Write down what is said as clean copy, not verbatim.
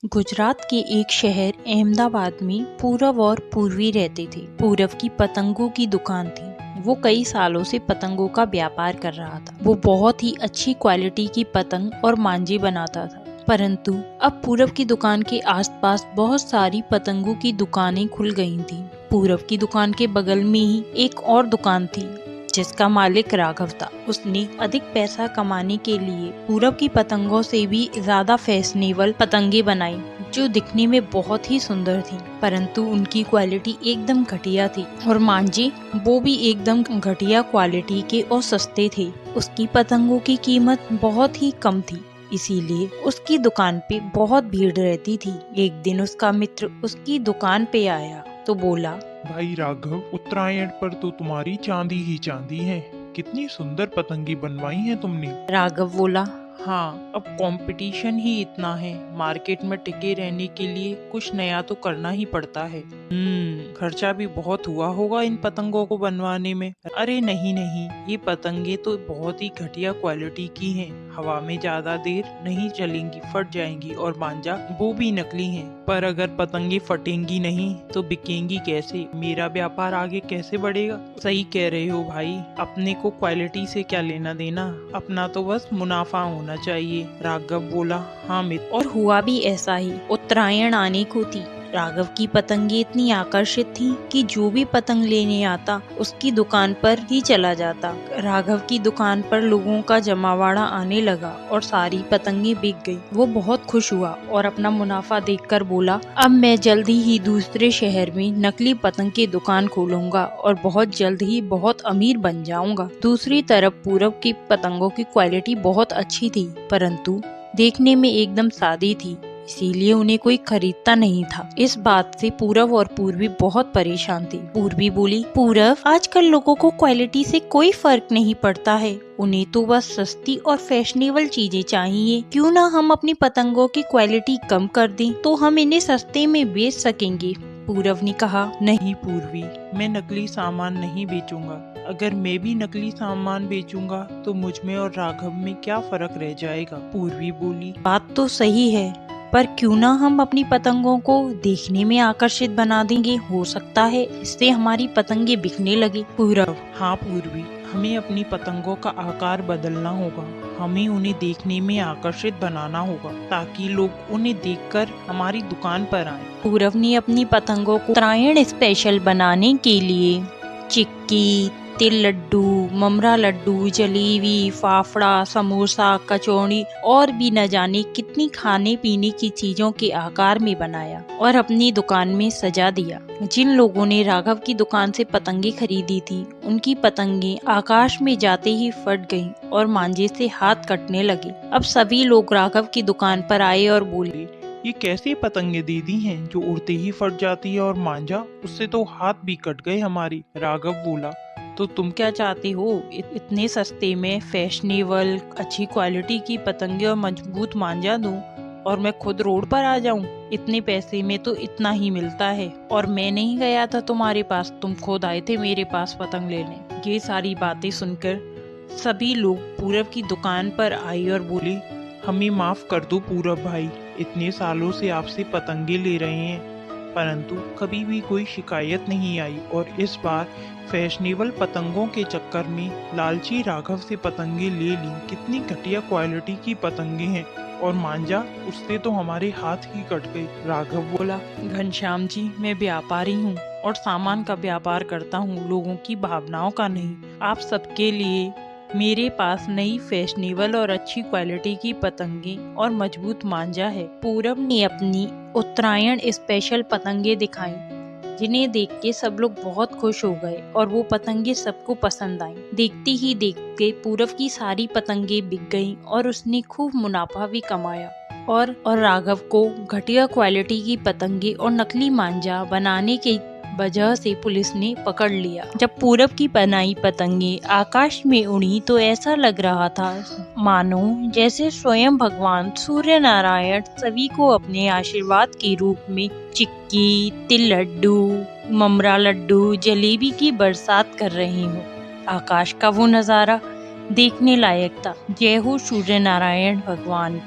गुजरात के एक शहर अहमदाबाद में पूरब और पूर्वी रहते थे। पूरब की पतंगों की दुकान थी। वो कई सालों से पतंगों का व्यापार कर रहा था। वो बहुत ही अच्छी क्वालिटी की पतंग और मांझे बनाता था। परंतु अब पूरब की दुकान के आसपास बहुत सारी पतंगों की दुकानें खुल गई थीं। पूरब की दुकान के बगल में ही एक और दुकान थी जिसका मालिक राघव था। उसने अधिक पैसा कमाने के लिए पूरब की पतंगों से भी ज्यादा फैशनेबल पतंगे बनाई जो दिखने में बहुत ही सुंदर थी, परंतु उनकी क्वालिटी एकदम घटिया थी और मांझे वो भी एकदम घटिया क्वालिटी के और सस्ते थे। उसकी पतंगों की कीमत बहुत ही कम थी, इसीलिए उसकी दुकान पे बहुत भीड़ रहती थी। एक दिन उसका मित्र उसकी दुकान पे आया तो बोला, भाई राघव, उत्तरायण पर तो तुम्हारी चांदी ही चांदी है। कितनी सुंदर पतंगी बनवाई है तुमने। राघव बोला, हाँ, अब कंपटीशन ही इतना है। मार्केट में टिके रहने के लिए कुछ नया तो करना ही पड़ता है। खर्चा भी बहुत हुआ होगा इन पतंगों को बनवाने में। अरे नहीं नहीं, ये पतंगे तो बहुत ही घटिया क्वालिटी की हैं। हवा में ज्यादा देर नहीं चलेंगी, फट जाएंगी, और मांझा वो भी नकली हैं। पर अगर पतंगे फटेंगी नहीं तो बिकेंगी कैसे? मेरा व्यापार आगे कैसे बढ़ेगा? सही कह रहे हो भाई, अपने को क्वालिटी से क्या लेना देना, अपना तो बस मुनाफा होना चाहिए। राघव बोला, हाँ मित्र। और हुआ भी ऐसा ही। उत्तरायण आने को थी। राघव की पतंगे इतनी आकर्षित थीं कि जो भी पतंग लेने आता उसकी दुकान पर ही चला जाता। राघव की दुकान पर लोगों का जमावड़ा आने लगा और सारी पतंगे बिक गई। वो बहुत खुश हुआ और अपना मुनाफा देखकर बोला, अब मैं जल्द ही दूसरे शहर में नकली पतंग की दुकान खोलूंगा और बहुत जल्द ही बहुत अमीर बन जाऊंगा। दूसरी तरफ पूरब की पतंगों की क्वालिटी बहुत अच्छी थी, परंतु देखने में एकदम सादी थी, इसीलिए उन्हें कोई खरीदता नहीं था। इस बात से पूरब और पूर्वी बहुत परेशान थी। पूर्वी बोली, पूरब, आजकल लोगों को क्वालिटी से कोई फर्क नहीं पड़ता है। उन्हें तो बस सस्ती और फैशनेबल चीजें चाहिए। क्यों ना हम अपनी पतंगों की क्वालिटी कम कर दें, तो हम इन्हें सस्ते में बेच सकेंगे। पूरब ने कहा, नहीं पूर्वी, मैं नकली सामान नहीं बेचूंगा। अगर मैं भी नकली सामान बेचूंगा तो मुझ में और राघव में क्या फर्क रह जाएगा? पूर्वी बोली, बात तो सही है, पर क्यों ना हम अपनी पतंगों को देखने में आकर्षित बना देंगे। हो सकता है इससे हमारी पतंगे बिकने लगे। पूरब, हाँ पूर्वी, हमें अपनी पतंगों का आकार बदलना होगा। हमें उन्हें देखने में आकर्षित बनाना होगा ताकि लोग उन्हें देखकर हमारी दुकान पर आएं। पूरब ने अपनी पतंगों को उत्तरायण स्पेशल बनाने के लिए चिक्की, तिल लड्डू, ममरा लड्डू, जलेबी, फाफड़ा, समोसा, कचौड़ी और भी न जाने कितनी खाने पीने की चीजों के आकार में बनाया और अपनी दुकान में सजा दिया। जिन लोगों ने राघव की दुकान से पतंगे खरीदी थी, उनकी पतंगे आकाश में जाते ही फट गईं और मांझे से हाथ कटने लगे। अब सभी लोग राघव की दुकान पर आए और बोले, ये कैसे पतंगे दे दी हैं जो उड़ते ही फट जाती है, और मांझा, उससे तो हाथ भी कट गए हमारी। राघव बोला, तो तुम क्या चाहते हो? इतने सस्ते में फैशनेबल अच्छी क्वालिटी की पतंगे और मजबूत मांझा दूं और मैं खुद रोड पर आ जाऊं? इतने पैसे में तो इतना ही मिलता है, और मैं नहीं गया था तुम्हारे पास, तुम खुद आए थे मेरे पास पतंग लेने। ये सारी बातें सुनकर सभी लोग पूरब की दुकान पर आए और बोले, हमें माफ कर दो पूरब भाई, इतने सालों से आपसे पतंगे ले रहे हैं परंतु कभी भी कोई शिकायत नहीं आई, और इस बार फैशनेबल पतंगों के चक्कर में लालची राघव से पतंगे ले ली। कितनी घटिया क्वालिटी की पतंगे हैं, और मांझा, उससे तो हमारे हाथ ही कट गए। राघव बोला, घनश्याम जी, मैं व्यापारी हूँ और सामान का व्यापार करता हूँ, लोगों की भावनाओं का नहीं। आप सबके लिए मेरे पास नई फैशनेबल और अच्छी क्वालिटी की पतंगे और मजबूत मांझा है। पूरब ने अपनी उत्तरायण स्पेशल पतंगे दिखाई, जिन्हें देख के सब लोग बहुत खुश हो गए और वो पतंगे सबको पसंद आई। देखते ही देखते पूरब की सारी पतंगे बिक गईं और उसने खूब मुनाफा भी कमाया। और राघव को घटिया क्वालिटी की पतंगे और नकली मांझा बनाने के वजह से पुलिस ने पकड़ लिया। जब पूरब की बनाई पतंगे आकाश में उड़ी तो ऐसा लग रहा था मानो जैसे स्वयं भगवान सूर्य नारायण सभी को अपने आशीर्वाद के रूप में चिक्की, तिल लड्डू, ममरा लड्डू, जलेबी की बरसात कर रहे हो। आकाश का वो नजारा देखने लायक था। जय हो सूर्य नारायण भगवान।